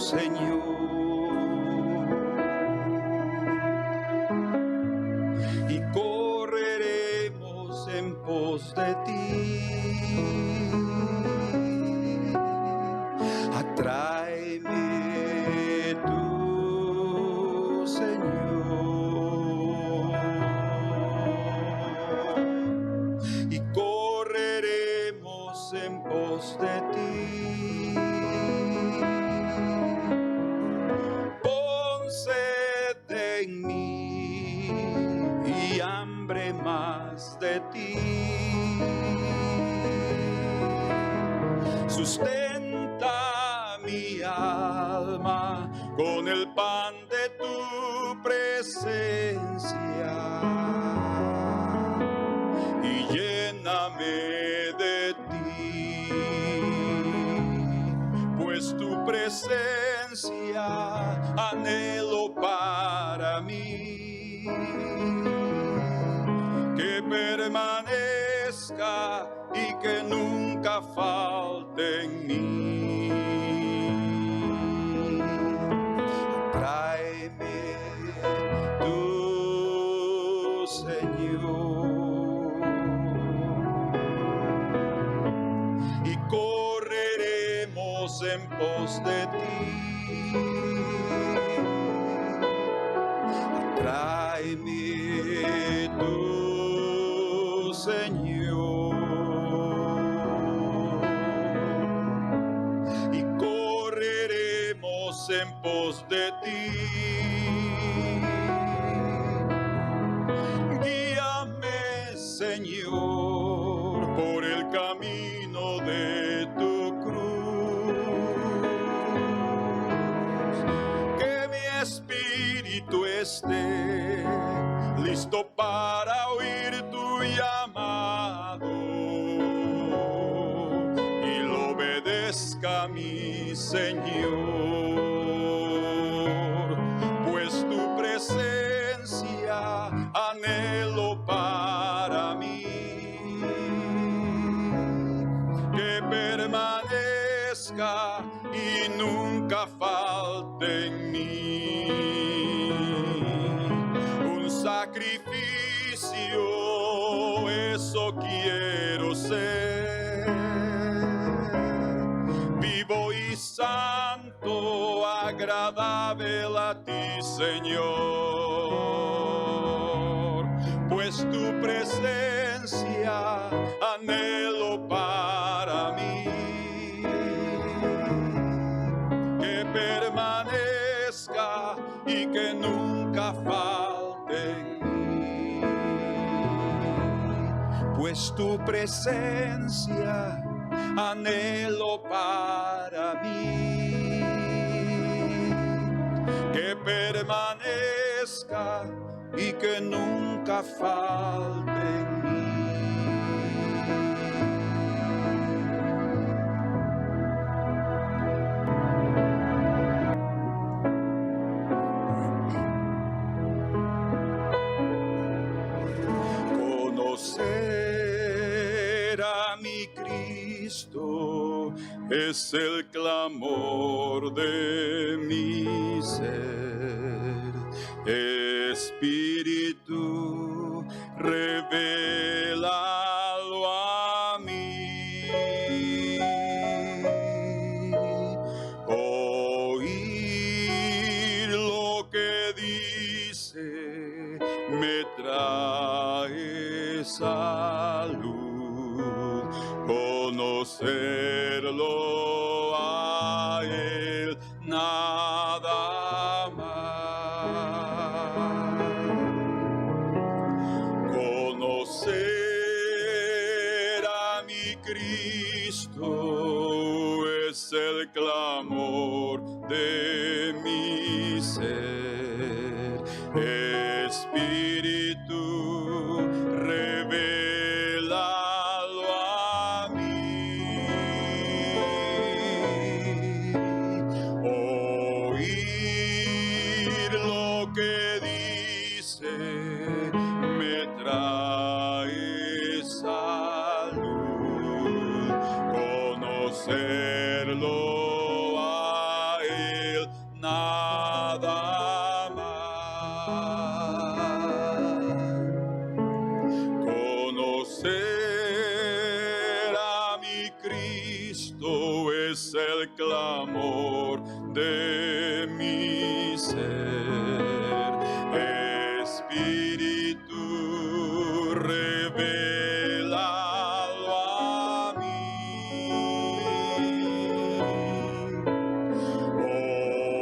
Señor, y correremos en pos de ti. Atráeme tú, Señor, y correremos en pos de ti. Pon sed en mí y hambre más de ti. Sustenta mi alma con el pan de tu presencia y lléname de ti, pues tu presencia anhelo para mí, que permanezca y que nunca falte en mí. Tráeme tú, Señor, y correremos en pos de ti. Tráeme tú, Señor, y correremos en pos de ti. Guíame, Señor, por el camino de tu cruz, que mi espíritu esté listo para oír tu llamado y lo obedezca mi Señor, pues tu presencia anhelo para mí, que permanezca y nunca falte en mí. Un sacrificio, eso quiero ser, vivo y santo, agradable a ti, Señor, pues tu presencia anhelo para mí, que permanezca y que nunca falte en mí, pues tu presencia anhelo para mí, que permanezca y que nunca falte en mí. Conocer a mi Cristo es el clamor de mi ser. Espíritu, revélalo a mí. Oír lo que dice me trae salud. Conocerlo a Él nada más. Conocer a mi Cristo es el clamor de mi ser. Espíritu, revélalo a mí. Oír lo que dice me trae salud. Conocerlo a Él el clamor de mi ser. Espíritu, revélalo a mí.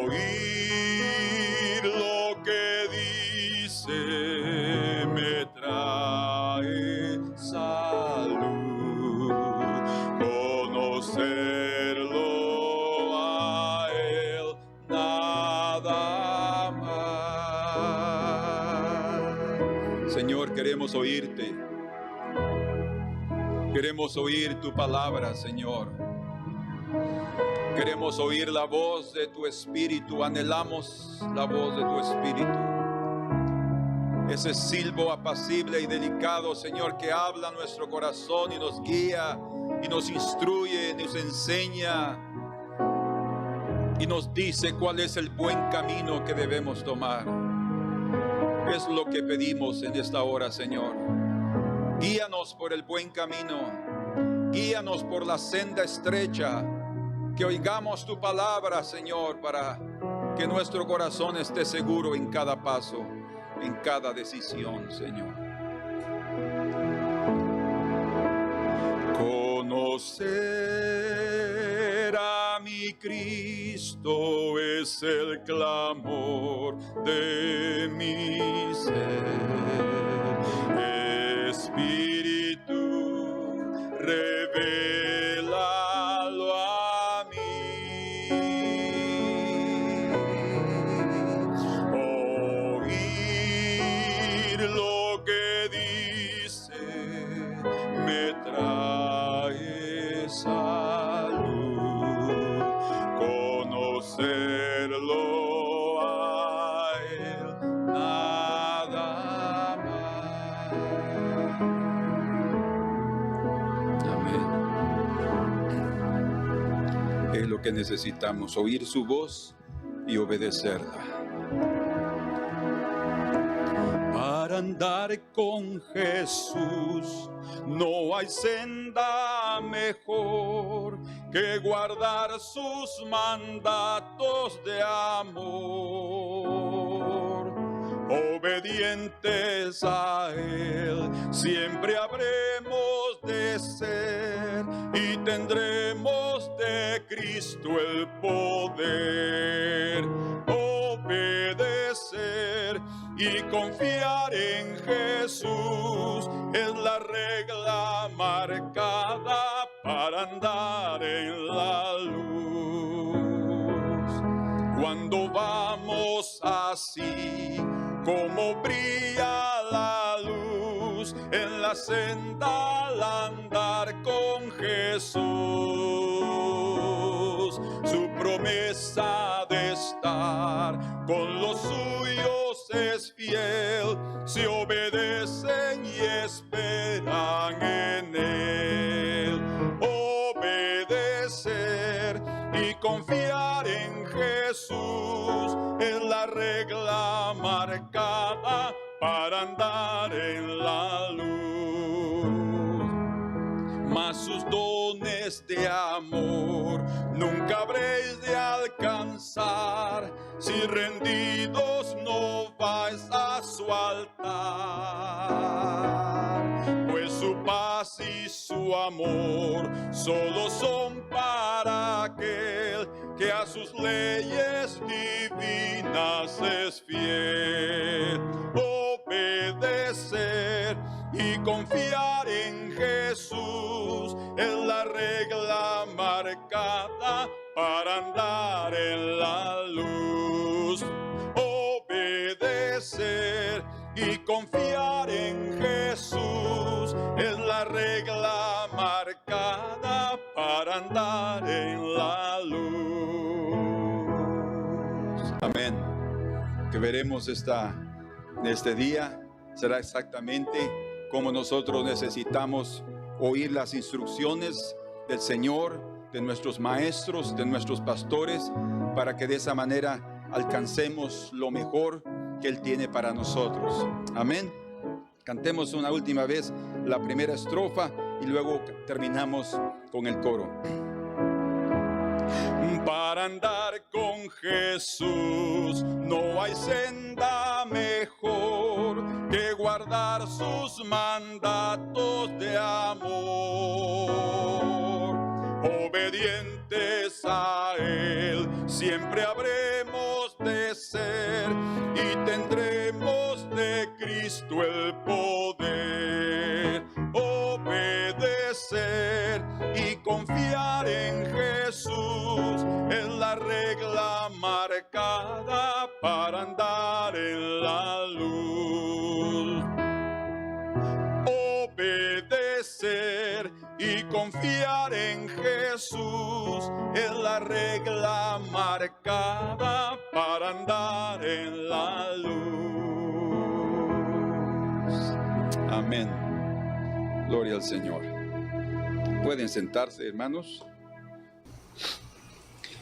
Oír lo que dice me trae salud. Conocerlo a Él nada más. Señor, queremos oírte. Queremos oír tu palabra, Señor. Queremos oír la voz de tu Espíritu. Anhelamos la voz de tu Espíritu. Ese silbo apacible y delicado, Señor, que habla a nuestro corazón y nos guía y nos instruye, nos enseña y nos dice cuál es el buen camino que debemos tomar. Es lo que pedimos en esta hora, Señor. Guíanos por el buen camino. Guíanos por la senda estrecha. Que oigamos tu palabra, Señor, para que nuestro corazón esté seguro en cada paso, en cada decisión, Señor. Conocer a mi Cristo es el clamor de mi ser. Espíritu, revélalo a mí. Oír lo que dice me trae salud. Conocerlo a Él nada más. Amén. Es lo que necesitamos, oír su voz y obedecerla. Para andar con Jesús no hay senda mejor que guardar sus mandatos de amor. Obedientes a Él siempre habremos de ser y tendremos de Cristo el poder. Obedecer y confiar en Jesús es la regla marcada para andar en la luz. Cuando vamos así, como brilla la luz en la senda al andar con Jesús, su promesa de estar con los suyos es fiel, si obedecen y esperan en Él. Obedecer y confiar en Jesús es la regla marcada para andar en la luz. Mas sus dones de amor nunca habréis de alcanzar si rendidos no vais a su altar. Pues su paz y su amor solo son para aquel que a sus leyes divinas es fiel. Obedecer y confiar en Jesús es la regla marcada para andar en la luz. Obedecer y confiar en Jesús es la regla marcada para andar en la luz. Amén. Que veremos este día será exactamente como nosotros necesitamos oír las instrucciones del Señor, de nuestros maestros, de nuestros pastores, para que de esa manera alcancemos lo mejor que Él tiene para nosotros. Amén. Cantemos una última vez la primera estrofa y luego terminamos con el coro. Para andar con Jesús no hay senda mejor que guardar sus mandatos de amor. Obedientes a Él siempre habremos de ser y tendremos de Cristo el poder. Obedecer y confiar en Jesús es la regla marcada para andar en la luz. Obedecer y confiar en Jesús es la regla marcada para andar en la luz. Amén. Gloria al Señor. Pueden sentarse, hermanos.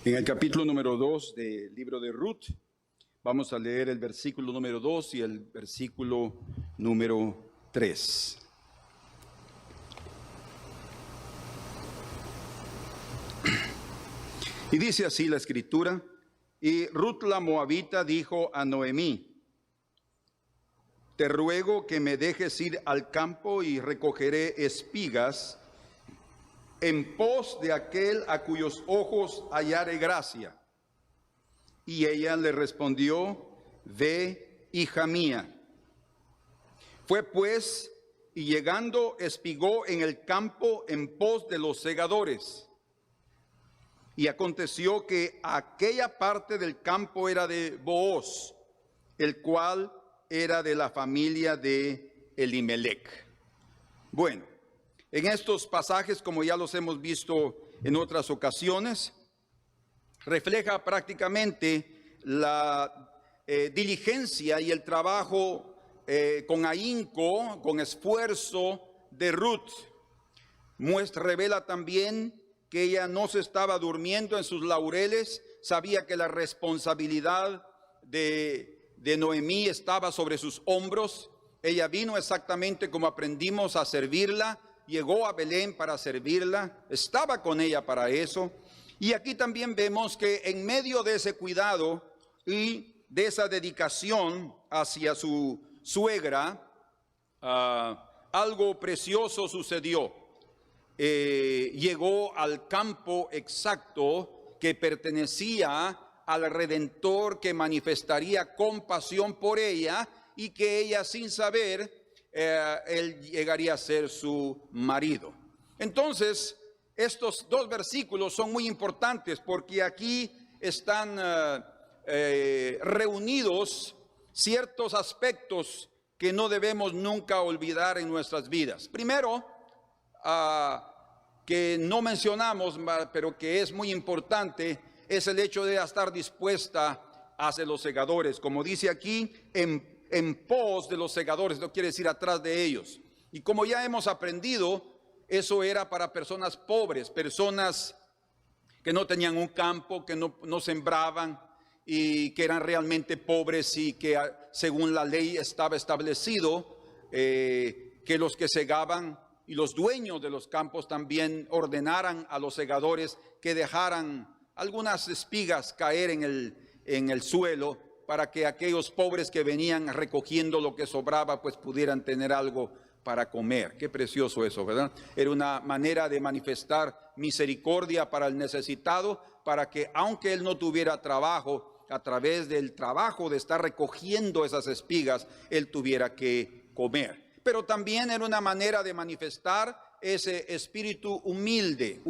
En el capítulo número 2 del libro de Ruth, vamos a leer el versículo número 2 y el versículo número 3. Y dice así la escritura: y Ruth la moabita dijo a Noemí: te ruego que me dejes ir al campo y recogeré espigas en pos de aquel a cuyos ojos hallare gracia. Y ella le respondió: ve, hija mía. Fue pues, y llegando espigó en el campo en pos de los segadores. Y aconteció que aquella parte del campo era de Booz, el cual era de la familia de Elimelech. Bueno, en estos pasajes, como ya los hemos visto en otras ocasiones, refleja prácticamente la diligencia y el trabajo con ahínco, con esfuerzo de Ruth. Revela también que ella no se estaba durmiendo en sus laureles, sabía que la responsabilidad de Noemí estaba sobre sus hombros. Ella vino exactamente como aprendimos a servirla, llegó a Belén para servirla, estaba con ella para eso. Y aquí también vemos que en medio de ese cuidado y de esa dedicación hacia su suegra, algo precioso sucedió. Llegó al campo exacto que pertenecía al Redentor, que manifestaría compasión por ella y que ella, sin saber, él llegaría a ser su marido. Entonces, estos dos versículos son muy importantes porque aquí están reunidos ciertos aspectos que no debemos nunca olvidar en nuestras vidas. Primero, que no mencionamos, pero que es muy importante, es el hecho de estar dispuesta hacia los segadores. Como dice aquí, en pos de los segadores, no quiere decir atrás de ellos. Y como ya hemos aprendido, eso era para personas pobres, personas que no tenían un campo, que no sembraban y que eran realmente pobres, y que según la ley estaba establecido que los que segaban y los dueños de los campos también ordenaran a los segadores que dejaran algunas espigas caer en el suelo, para que aquellos pobres que venían recogiendo lo que sobraba pues pudieran tener algo para comer. Qué precioso eso, ¿verdad? Era una manera de manifestar misericordia para el necesitado, para que aunque él no tuviera trabajo, a través del trabajo de estar recogiendo esas espigas, él tuviera que comer. Pero también era una manera de manifestar ese espíritu humilde,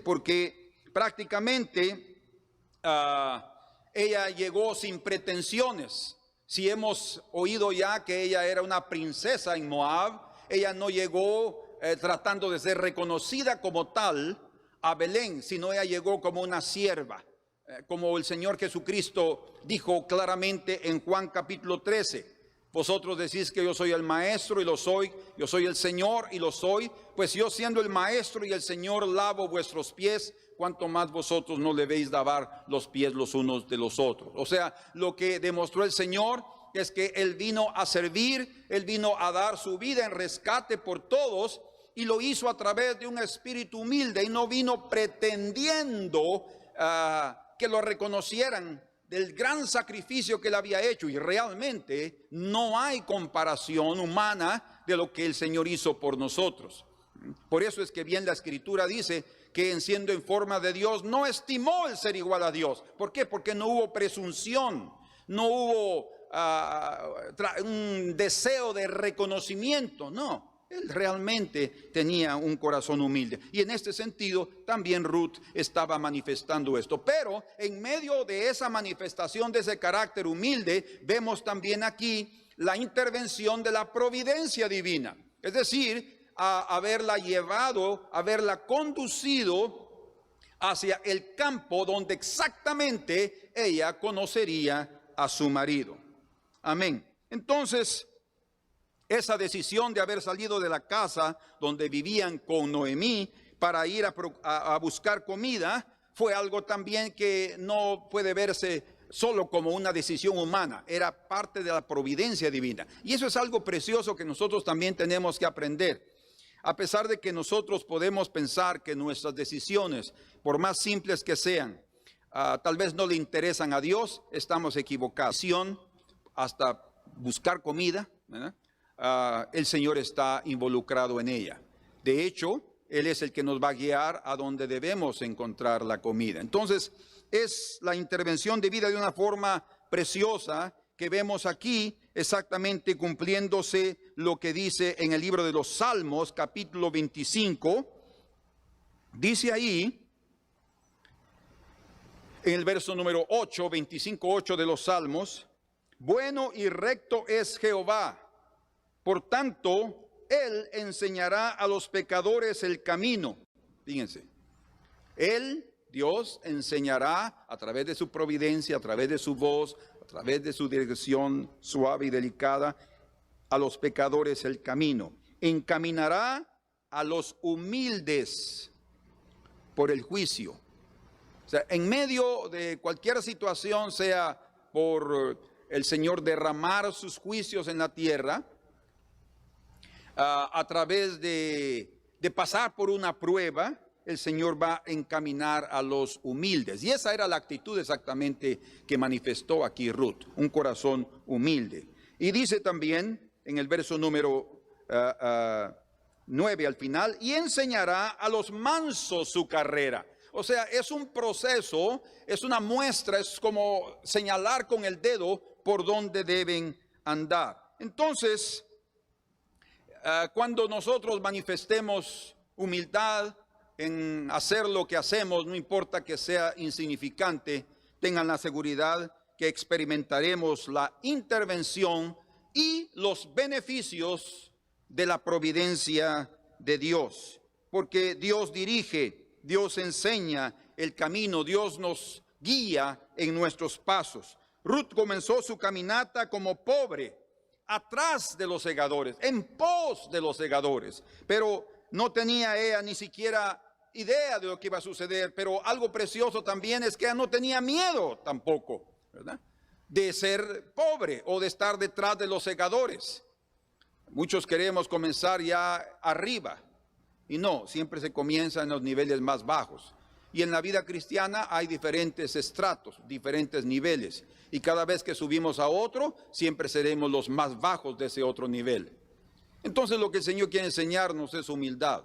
porque prácticamente ella llegó sin pretensiones. Si hemos oído ya que ella era una princesa en Moab, ella no llegó tratando de ser reconocida como tal a Belén, sino ella llegó como una sierva, como el Señor Jesucristo dijo claramente en Juan capítulo 13. Vosotros decís que yo soy el maestro y lo soy, yo soy el Señor y lo soy, pues yo siendo el maestro y el Señor lavo vuestros pies, cuanto más vosotros no le debéis lavar los pies los unos de los otros. O sea, lo que demostró el Señor es que Él vino a servir, Él vino a dar su vida en rescate por todos, y lo hizo a través de un espíritu humilde, y no vino pretendiendo que lo reconocieran del gran sacrificio que él había hecho, y realmente no hay comparación humana de lo que el Señor hizo por nosotros. Por eso es que bien la Escritura dice que siendo en forma de Dios no estimó el ser igual a Dios. ¿Por qué? Porque no hubo presunción, no hubo un deseo de reconocimiento, no. Él realmente tenía un corazón humilde. Y en este sentido también Ruth estaba manifestando esto. Pero en medio de esa manifestación de ese carácter humilde, vemos también aquí la intervención de la providencia divina. Es decir, haberla llevado, haberla conducido hacia el campo donde exactamente ella conocería a su marido. Amén. Entonces, esa decisión de haber salido de la casa donde vivían con Noemí para ir a buscar comida fue algo también que no puede verse solo como una decisión humana, era parte de la providencia divina. Y eso es algo precioso que nosotros también tenemos que aprender. A pesar de que nosotros podemos pensar que nuestras decisiones, por más simples que sean, tal vez no le interesan a Dios, estamos equivocados. Hasta buscar comida, ¿verdad? El Señor está involucrado en ella. De hecho, Él es el que nos va a guiar a donde debemos encontrar la comida. Entonces, es la intervención de vida de una forma preciosa que vemos aquí, exactamente cumpliéndose lo que dice en el libro de los Salmos, capítulo 25. Dice ahí, en el verso número 8, 25:8 de los Salmos: bueno y recto es Jehová, por tanto, Él enseñará a los pecadores el camino. Fíjense, Él, Dios, enseñará a través de su providencia, a través de su voz, a través de su dirección suave y delicada, a los pecadores el camino. Encaminará a los humildes por el juicio. O sea, en medio de cualquier situación, sea por el Señor derramar sus juicios en la tierra, a través de pasar por una prueba, el Señor va a encaminar a los humildes. Y esa era la actitud exactamente que manifestó aquí Ruth, un corazón humilde. Y dice también en el verso número 9 al final: y enseñará a los mansos su carrera. O sea, es un proceso, es una muestra, es como señalar con el dedo por dónde deben andar. Entonces, cuando nosotros manifestemos humildad en hacer lo que hacemos, no importa que sea insignificante, tengan la seguridad que experimentaremos la intervención y los beneficios de la providencia de Dios. Porque Dios dirige, Dios enseña el camino, Dios nos guía en nuestros pasos. Ruth comenzó su caminata como pobre, atrás de los segadores, en pos de los segadores, pero no tenía ella ni siquiera idea de lo que iba a suceder. Pero algo precioso también es que ella no tenía miedo tampoco, ¿verdad?, de ser pobre o de estar detrás de los segadores. Muchos queremos comenzar ya arriba, y no, siempre se comienza en los niveles más bajos. Y en la vida cristiana hay diferentes estratos, diferentes niveles. Y cada vez que subimos a otro, siempre seremos los más bajos de ese otro nivel. Entonces lo que el Señor quiere enseñarnos es humildad.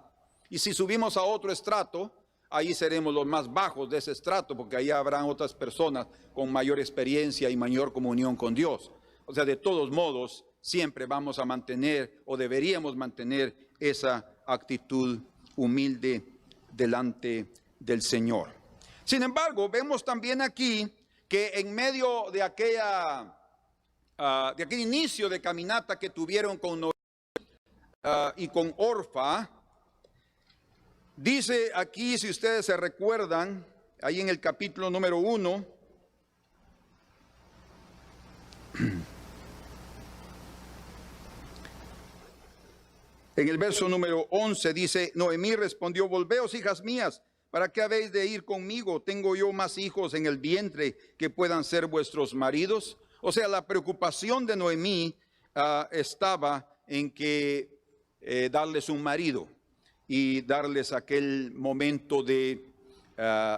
Y si subimos a otro estrato, ahí seremos los más bajos de ese estrato, porque ahí habrán otras personas con mayor experiencia y mayor comunión con Dios. O sea, de todos modos, siempre vamos a mantener o deberíamos mantener esa actitud humilde delante del Señor. Sin embargo, vemos también aquí que en medio de aquel inicio de caminata que tuvieron con Noé y con Orfa, dice aquí, si ustedes se recuerdan, ahí en el capítulo número 1, en el verso número 11 dice: Noemí respondió: volveos, hijas mías, ¿para qué habéis de ir conmigo? ¿Tengo yo más hijos en el vientre que puedan ser vuestros maridos? O sea, la preocupación de Noemí estaba en que darles un marido y darles aquel momento de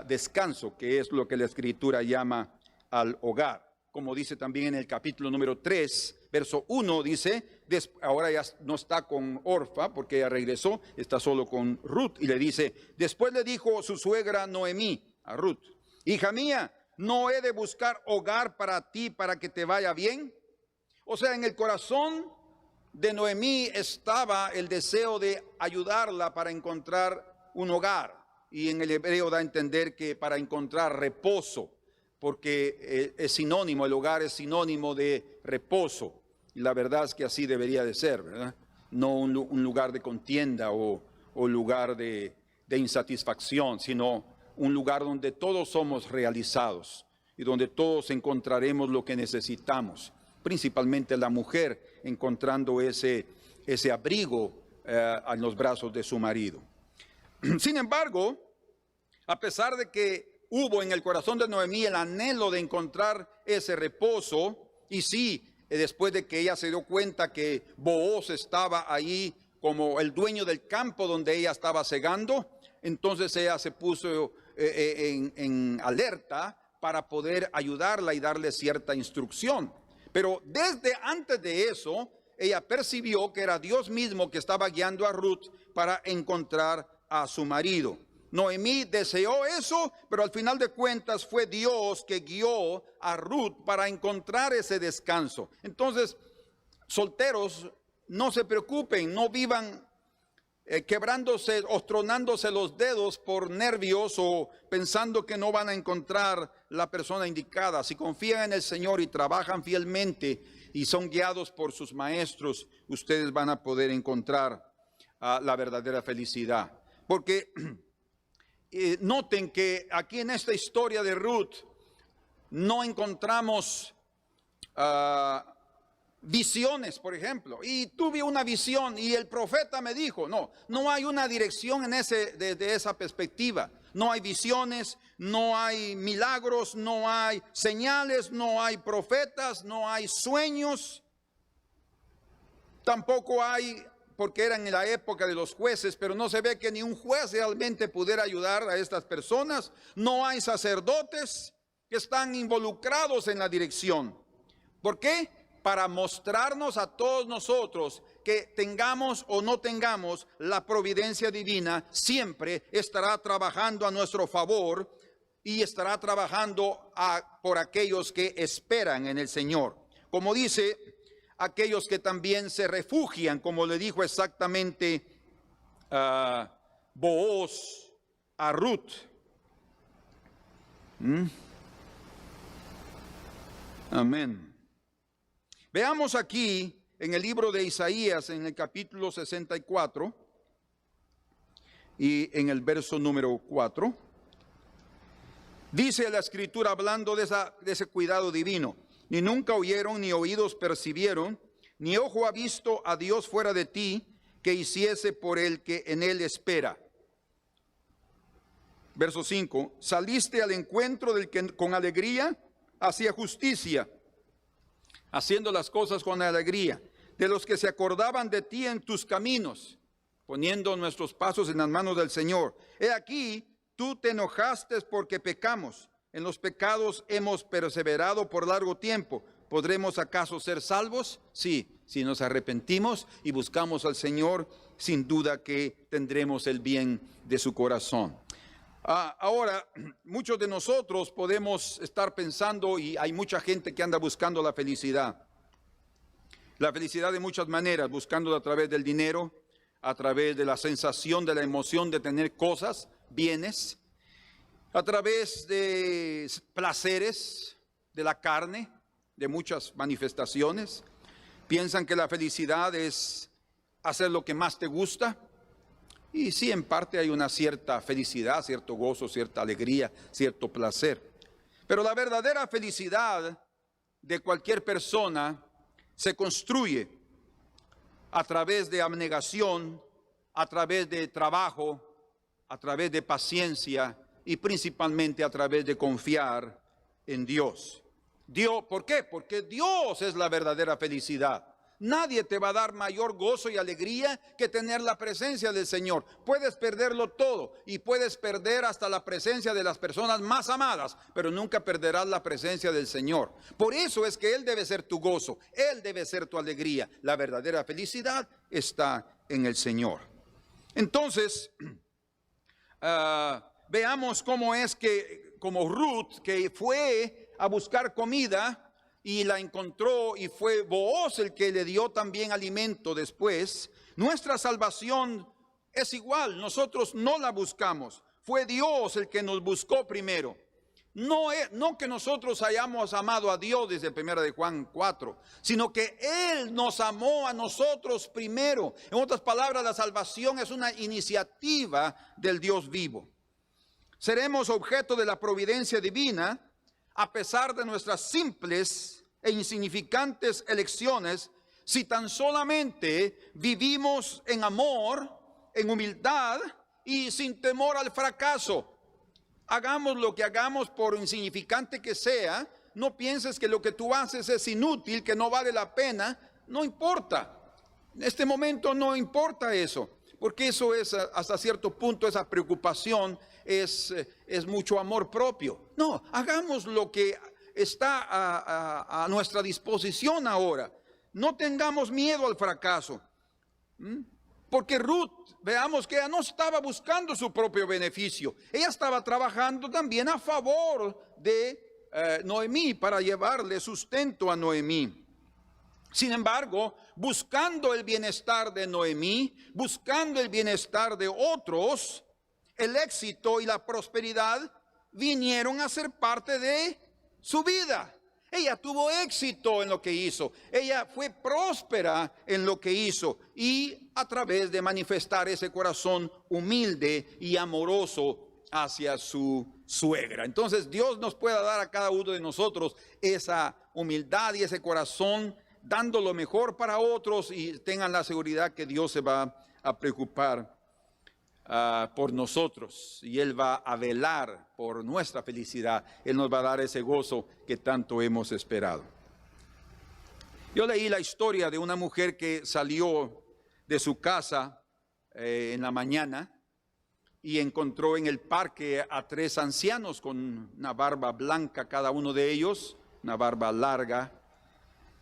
descanso, que es lo que la Escritura llama al hogar. Como dice también en el capítulo número 3, verso 1, dice, ahora ya no está con Orfa porque ella regresó, está solo con Ruth, y le dice, después le dijo su suegra Noemí a Ruth, hija mía, ¿no he de buscar hogar para ti para que te vaya bien? O sea, en el corazón de Noemí estaba el deseo de ayudarla para encontrar un hogar, y en el hebreo da a entender que para encontrar reposo, porque es sinónimo, el hogar es sinónimo de reposo, y la verdad es que así debería de ser, ¿verdad? No un lugar de contienda o lugar de insatisfacción, sino un lugar donde todos somos realizados y donde todos encontraremos lo que necesitamos, principalmente la mujer encontrando ese abrigo en los brazos de su marido. Sin embargo, a pesar de que hubo en el corazón de Noemí el anhelo de encontrar ese reposo, y sí, después de que ella se dio cuenta que Booz estaba ahí como el dueño del campo donde ella estaba segando, entonces ella se puso en alerta para poder ayudarla y darle cierta instrucción. Pero desde antes de eso, ella percibió que era Dios mismo que estaba guiando a Ruth para encontrar a su marido. Noemí deseó eso, pero al final de cuentas fue Dios que guió a Ruth para encontrar ese descanso. Entonces, solteros, no se preocupen, no vivan quebrándose o tronándose los dedos por nervios o pensando que no van a encontrar la persona indicada. Si confían en el Señor y trabajan fielmente y son guiados por sus maestros, ustedes van a poder encontrar la verdadera felicidad. Porque noten que aquí en esta historia de Ruth no encontramos visiones, por ejemplo. Y tuve una visión y el profeta me dijo, no hay una dirección desde esa perspectiva. No hay visiones, no hay milagros, no hay señales, no hay profetas, no hay sueños. Tampoco hay, porque eran en la época de los jueces, pero no se ve que ni un juez realmente pudiera ayudar a estas personas. No hay sacerdotes que están involucrados en la dirección. ¿Por qué? Para mostrarnos a todos nosotros que tengamos o no tengamos la providencia divina, siempre estará trabajando a nuestro favor y estará trabajando por aquellos que esperan en el Señor. Como dice, aquellos que también se refugian, como le dijo exactamente Booz a Ruth. Amén. Veamos aquí en el libro de Isaías, en el capítulo 64 y en el verso número 4. Dice la Escritura hablando de ese cuidado divino. Ni nunca oyeron, ni oídos percibieron, ni ojo ha visto a Dios fuera de ti, que hiciese por el que en él espera. Verso 5. Saliste al encuentro del que con alegría hacía justicia, haciendo las cosas con alegría, de los que se acordaban de ti en tus caminos, poniendo nuestros pasos en las manos del Señor. He aquí, tú te enojaste porque pecamos. En los pecados hemos perseverado por largo tiempo. ¿Podremos acaso ser salvos? Sí, si nos arrepentimos y buscamos al Señor, sin duda que tendremos el bien de su corazón. Ahora, muchos de nosotros podemos estar pensando, y hay mucha gente que anda buscando la felicidad. La felicidad de muchas maneras, buscándola a través del dinero, a través de la sensación, de la emoción de tener cosas, bienes, a través de placeres de la carne, de muchas manifestaciones. Piensan que la felicidad es hacer lo que más te gusta. Y sí, en parte hay una cierta felicidad, cierto gozo, cierta alegría, cierto placer. Pero la verdadera felicidad de cualquier persona se construye a través de abnegación, a través de trabajo, a través de paciencia y principalmente a través de confiar en Dios. ¿Por qué? Porque Dios es la verdadera felicidad. Nadie te va a dar mayor gozo y alegría que tener la presencia del Señor. Puedes perderlo todo y puedes perder hasta la presencia de las personas más amadas, pero nunca perderás la presencia del Señor. Por eso es que Él debe ser tu gozo, Él debe ser tu alegría. La verdadera felicidad está en el Señor. Entonces, veamos cómo es que, como Ruth, que fue a buscar comida y la encontró, y fue Booz el que le dio también alimento después. Nuestra salvación es igual, nosotros no la buscamos, fue Dios el que nos buscó primero. No que nosotros hayamos amado a Dios desde 1 de Juan 4, sino que Él nos amó a nosotros primero. En otras palabras, la salvación es una iniciativa del Dios vivo. Seremos objeto de la providencia divina a pesar de nuestras simples e insignificantes elecciones, si tan solamente vivimos en amor, en humildad y sin temor al fracaso. Hagamos lo que hagamos, por insignificante que sea, no pienses que lo que tú haces es inútil, que no vale la pena. No importa. En este momento no importa eso, porque eso es hasta cierto punto, esa preocupación es mucho amor propio. No, hagamos lo que está a nuestra disposición ahora. No tengamos miedo al fracaso. Porque Ruth, veamos que ella no estaba buscando su propio beneficio. Ella estaba trabajando también a favor de Noemí, para llevarle sustento a Noemí. Sin embargo, buscando el bienestar de Noemí, buscando el bienestar de otros, el éxito y la prosperidad vinieron a ser parte de su vida. Ella tuvo éxito en lo que hizo. Ella fue próspera en lo que hizo, y a través de manifestar ese corazón humilde y amoroso hacia su suegra. Entonces Dios nos pueda dar a cada uno de nosotros esa humildad y ese corazón, dando lo mejor para otros, y tengan la seguridad que Dios se va a preocupar por nosotros, y Él va a velar por nuestra felicidad. Él nos va a dar ese gozo que tanto hemos esperado. Yo leí la historia de una mujer que salió de su casa en la mañana y encontró en el parque a 3 ancianos con una barba blanca cada uno de ellos, una barba larga,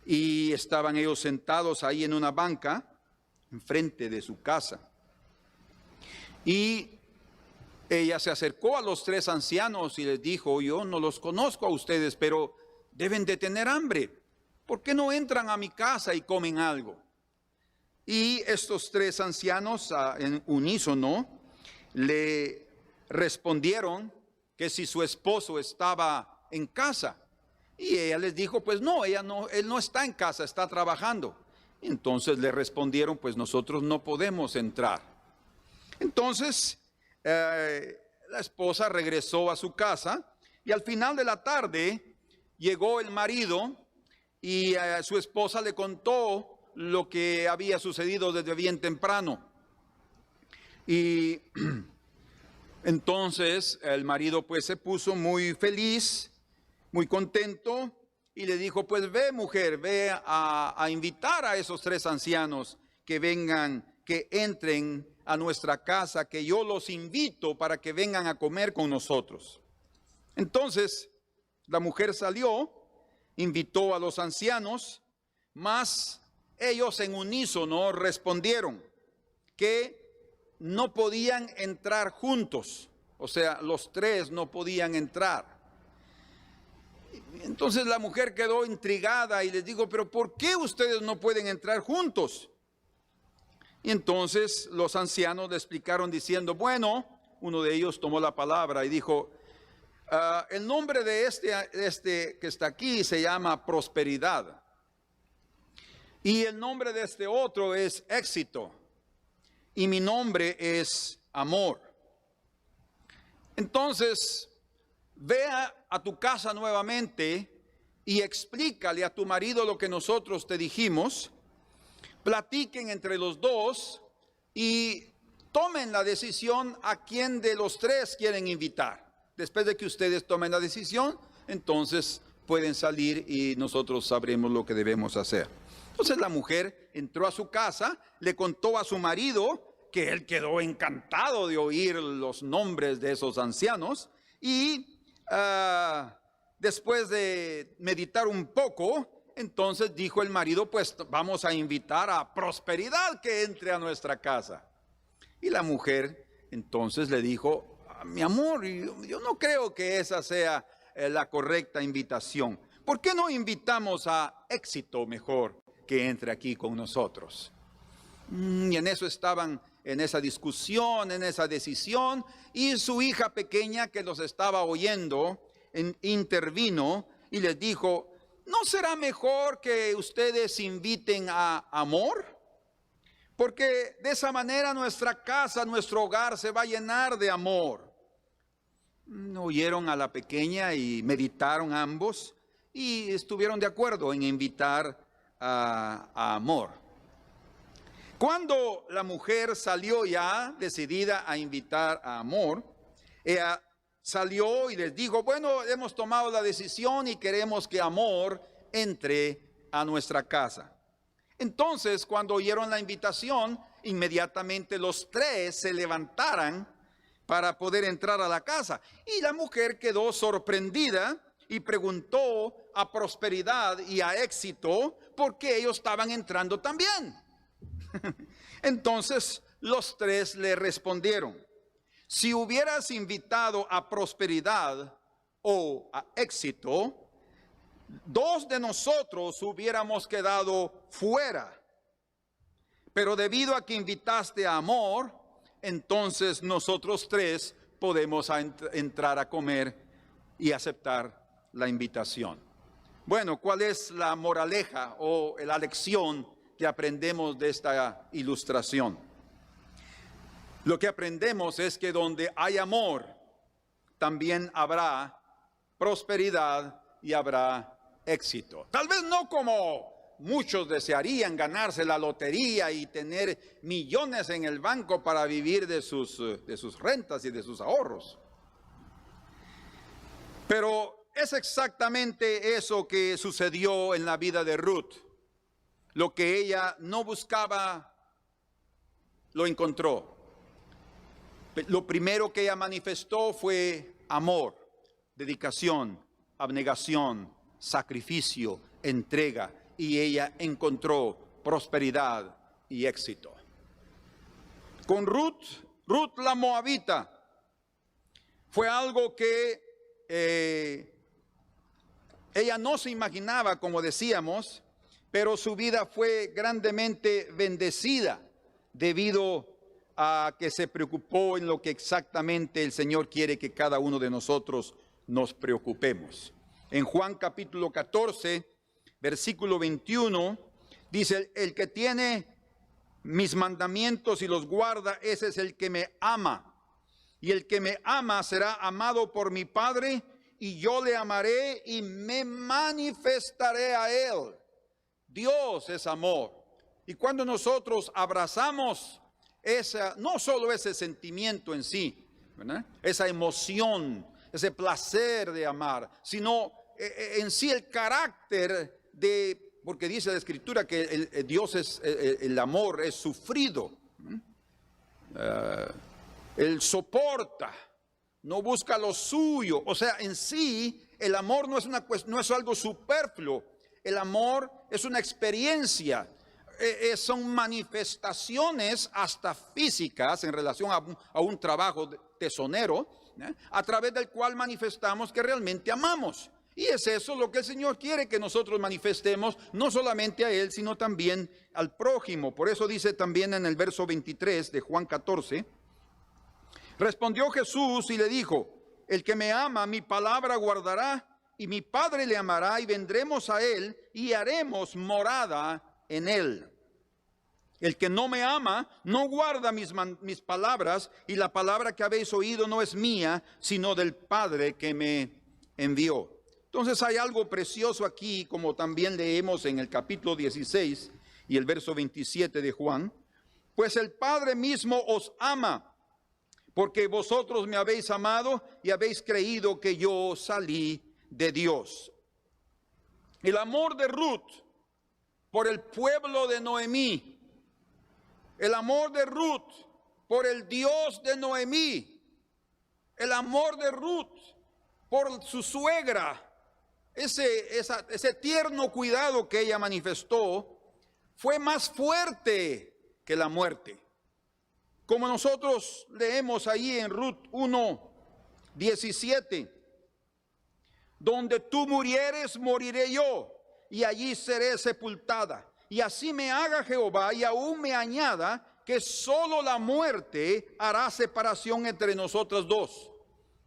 y estaban ellos sentados ahí en una banca enfrente de su casa. Y ella se acercó a los 3 ancianos y les dijo: yo no los conozco a ustedes, pero deben de tener hambre. ¿Por qué no entran a mi casa y comen algo? Y estos 3 ancianos, en unísono, le respondieron que si su esposo estaba en casa. Y ella les dijo: pues no, él no está en casa, está trabajando. Entonces le respondieron: pues nosotros no podemos entrar. Entonces la esposa regresó a su casa, y al final de la tarde llegó el marido, y su esposa le contó lo que había sucedido desde bien temprano. Y entonces el marido pues se puso muy feliz, muy contento, y le dijo: pues ve, mujer, ve a invitar a esos 3 ancianos que vengan, que entren a nuestra casa, que yo los invito para que vengan a comer con nosotros. Entonces la mujer salió, invitó a los ancianos, mas ellos en unísono respondieron que no podían entrar juntos. O sea, los 3 no podían entrar. Entonces la mujer quedó intrigada y les dijo: pero ¿por qué ustedes no pueden entrar juntos? Y entonces los ancianos le explicaron diciendo: bueno, uno de ellos tomó la palabra y dijo: el nombre de este que está aquí se llama Prosperidad, y el nombre de este otro es Éxito, y mi nombre es Amor. Entonces ve a tu casa nuevamente y explícale a tu marido lo que nosotros te dijimos. Platiquen entre los 2 y tomen la decisión a quién de los 3 quieren invitar. Después de que ustedes tomen la decisión, entonces pueden salir y nosotros sabremos lo que debemos hacer. Entonces la mujer entró a su casa, le contó a su marido, que él quedó encantado de oír los nombres de esos ancianos, y después de meditar un poco, entonces dijo el marido, pues vamos a invitar a Prosperidad que entre a nuestra casa. Y la mujer entonces le dijo, mi amor, yo no creo que esa sea la correcta invitación. ¿Por qué no invitamos a Éxito mejor que entre aquí con nosotros? Y en eso estaban, en esa discusión, en esa decisión, y su hija pequeña que los estaba oyendo, intervino y les dijo, ¿no será mejor que ustedes inviten a Amor? Porque de esa manera nuestra casa, nuestro hogar se va a llenar de amor. Oyeron a la pequeña y meditaron ambos y estuvieron de acuerdo en invitar a Amor. Cuando la mujer salió ya decidida a invitar a Amor, ella salió y les dijo, bueno, hemos tomado la decisión y queremos que Amor entre a nuestra casa. Entonces, cuando oyeron la invitación, inmediatamente los tres se levantaron para poder entrar a la casa. Y la mujer quedó sorprendida y preguntó a Prosperidad y a Éxito por qué ellos estaban entrando también. Entonces los tres le respondieron, si hubieras invitado a Prosperidad o a Éxito, dos de nosotros hubiéramos quedado fuera. Pero debido a que invitaste a Amor, entonces nosotros tres podemos entrar a comer y aceptar la invitación. Bueno, ¿cuál es la moraleja o la lección que aprendemos de esta ilustración? Lo que aprendemos es que donde hay amor, también habrá prosperidad y habrá éxito. Tal vez no como muchos desearían, ganarse la lotería y tener millones en el banco para vivir de sus rentas y de sus ahorros. Pero es exactamente eso que sucedió en la vida de Ruth. Lo que ella no buscaba, lo encontró. Lo primero que ella manifestó fue amor, dedicación, abnegación, sacrificio, entrega, y ella encontró prosperidad y éxito. Con Ruth la moabita, fue algo que ella no se imaginaba, como decíamos, pero su vida fue grandemente bendecida debido a que se preocupó en lo que exactamente el Señor quiere que cada uno de nosotros nos preocupemos. En Juan capítulo 14, versículo 21, dice, el que tiene mis mandamientos y los guarda, ese es el que me ama. Y el que me ama será amado por mi Padre, y yo le amaré y me manifestaré a él. Dios es amor. Y cuando nosotros abrazamos no solo ese sentimiento en sí, ¿verdad?, esa emoción, ese placer de amar, sino en sí el carácter de, porque dice la Escritura que Dios es, el amor es sufrido, él soporta, no busca lo suyo. O sea, en sí el amor no es algo superfluo. El amor es una experiencia, son manifestaciones hasta físicas en relación a un trabajo tesonero, a través del cual manifestamos que realmente amamos. Y es eso lo que el Señor quiere que nosotros manifestemos, no solamente a Él, sino también al prójimo. Por eso dice también en el verso 23 de Juan 14, respondió Jesús y le dijo, el que me ama, mi palabra guardará, y mi Padre le amará, y vendremos a él, y haremos morada en él. El que no me ama, no guarda mis palabras, y la palabra que habéis oído no es mía, sino del Padre que me envió. Entonces hay algo precioso aquí, como también leemos en el capítulo 16 y el verso 27 de Juan. Pues el Padre mismo os ama, porque vosotros me habéis amado y habéis creído que yo salí de Dios. El amor de Ruth por el pueblo de Noemí, el amor de Ruth por el Dios de Noemí, el amor de Ruth por su suegra, ese tierno cuidado que ella manifestó, fue más fuerte que la muerte. Como nosotros leemos ahí en Ruth 1:17, donde tú murieres, moriré yo, y allí seré sepultada. Y así me haga Jehová, y aún me añada, que solo la muerte hará separación entre nosotras dos.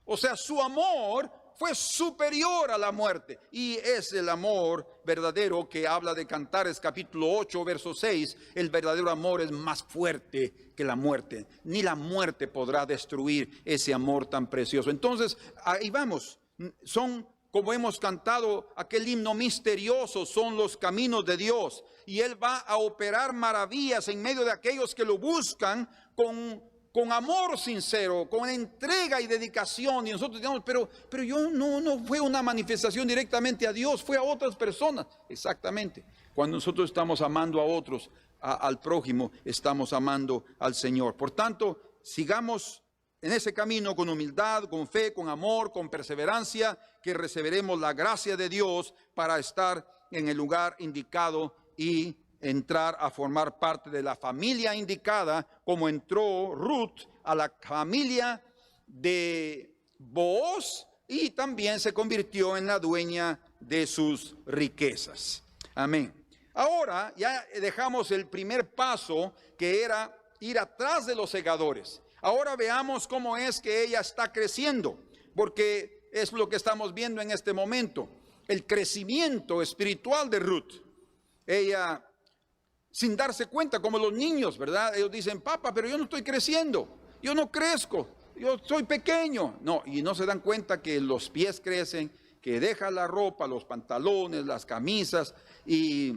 O sea, su amor fue superior a la muerte. Y es el amor verdadero que habla de Cantares capítulo 8, verso 6. El verdadero amor es más fuerte que la muerte. Ni la muerte podrá destruir ese amor tan precioso. Entonces, ahí vamos. Son, como hemos cantado, aquel himno misterioso, son los caminos de Dios. Y Él va a operar maravillas en medio de aquellos que lo buscan con amor sincero, con entrega y dedicación. Y nosotros digamos, pero yo no fue una manifestación directamente a Dios, fue a otras personas. Exactamente. Cuando nosotros estamos amando a otros, al prójimo, estamos amando al Señor. Por tanto, sigamos en ese camino con humildad, con fe, con amor, con perseverancia, que recibiremos la gracia de Dios para estar en el lugar indicado y entrar a formar parte de la familia indicada, como entró Ruth a la familia de Booz y también se convirtió en la dueña de sus riquezas. Amén. Ahora ya dejamos el primer paso, que era ir atrás de los segadores. Ahora veamos cómo es que ella está creciendo, porque es lo que estamos viendo en este momento, el crecimiento espiritual de Ruth. Ella, sin darse cuenta, como los niños, ¿verdad? Ellos dicen, papá, pero yo no estoy creciendo, yo no crezco, yo soy pequeño. No, y no se dan cuenta que los pies crecen, que deja la ropa, los pantalones, las camisas, y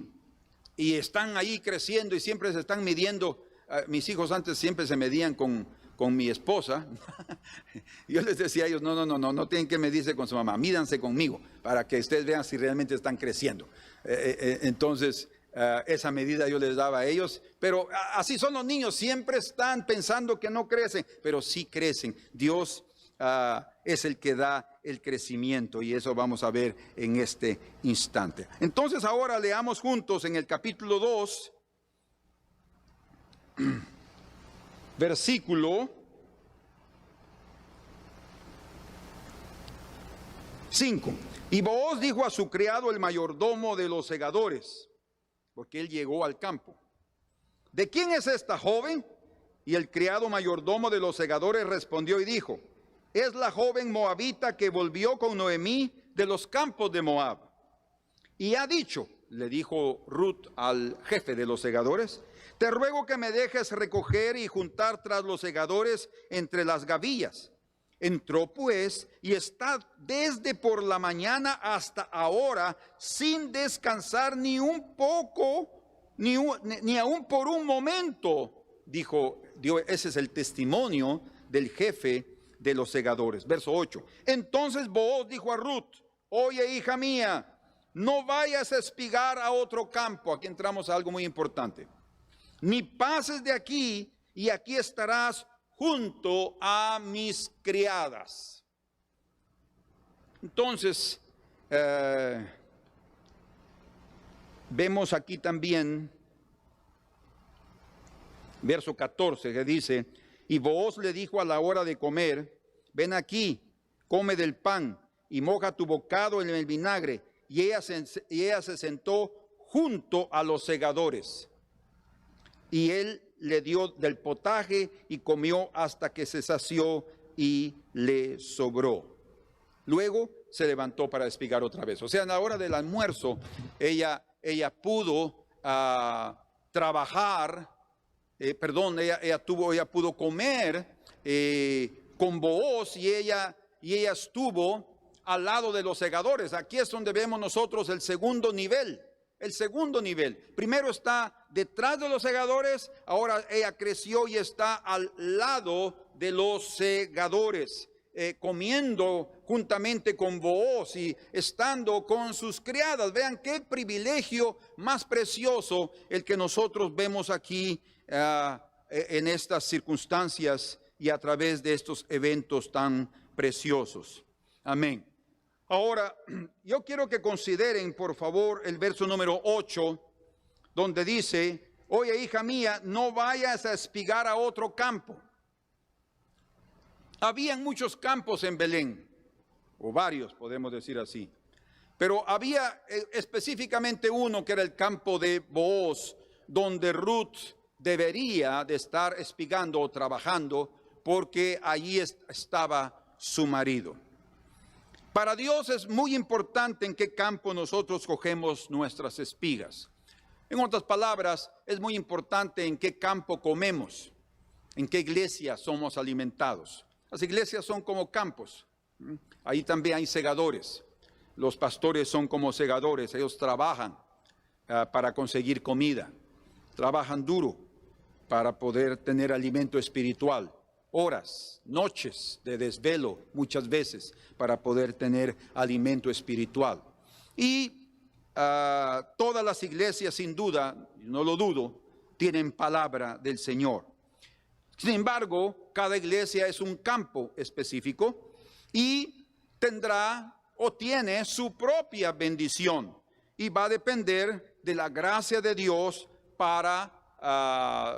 están ahí creciendo y siempre se están midiendo. Mis hijos antes siempre se medían con mi esposa. Yo les decía a ellos, no tienen que medirse con su mamá, mídanse conmigo, para que ustedes vean si realmente están creciendo. Entonces, esa medida yo les daba a ellos, pero así son los niños, siempre están pensando que no crecen, pero sí crecen. Dios es el que da el crecimiento, y eso vamos a ver en este instante. Entonces ahora leamos juntos en el capítulo 2, versículo 5. Y Booz dijo a su criado, el mayordomo de los segadores, porque él llegó al campo: ¿de quién es esta joven? Y el criado mayordomo de los segadores respondió y dijo: es la joven moabita que volvió con Noemí de los campos de Moab. Y ha dicho, le dijo Ruth al jefe de los segadores, te ruego que me dejes recoger y juntar tras los segadores entre las gavillas. Entró pues y está desde por la mañana hasta ahora sin descansar ni un poco, ni aún por un momento. Dijo, ese es el testimonio del jefe de los segadores. Verso 8. Entonces Booz dijo a Ruth: oye, hija mía, no vayas a espigar a otro campo. Aquí entramos a algo muy importante. Ni pases de aquí, y aquí estarás junto a mis criadas. Entonces, vemos aquí también, verso 14, que dice: y Booz le dijo a la hora de comer: ven aquí, come del pan y moja tu bocado en el vinagre. Y ella se sentó junto a los segadores. Y él le dio del potaje y comió hasta que se sació y le sobró. Luego se levantó para espigar otra vez. O sea, en la hora del almuerzo, ella pudo trabajar. Ella pudo comer con Booz, y ella estuvo al lado de los segadores. Aquí es donde vemos nosotros el segundo nivel. El segundo nivel. Primero está detrás de los segadores, ahora ella creció y está al lado de los segadores. comiendo juntamente con Booz y estando con sus criadas. Vean qué privilegio más precioso el que nosotros vemos aquí en estas circunstancias y a través de estos eventos tan preciosos. Amén. Ahora, yo quiero que consideren, por favor, el verso número 8, donde dice: oye, hija mía, no vayas a espigar a otro campo. Habían muchos campos en Belén, o varios, podemos decir así. Pero había específicamente uno que era el campo de Booz, donde Ruth debería de estar espigando o trabajando, porque allí estaba su marido. Para Dios es muy importante en qué campo nosotros cogemos nuestras espigas. En otras palabras, es muy importante en qué campo comemos, en qué iglesia somos alimentados. Las iglesias son como campos. Ahí también hay segadores. Los pastores son como segadores. Ellos trabajan para conseguir comida. Trabajan duro para poder tener alimento espiritual. Horas, noches de desvelo muchas veces para poder tener alimento espiritual. Y todas las iglesias, sin duda, no lo dudo, tienen palabra del Señor. Sin embargo, cada iglesia es un campo específico y tendrá o tiene su propia bendición, y va a depender de la gracia de Dios para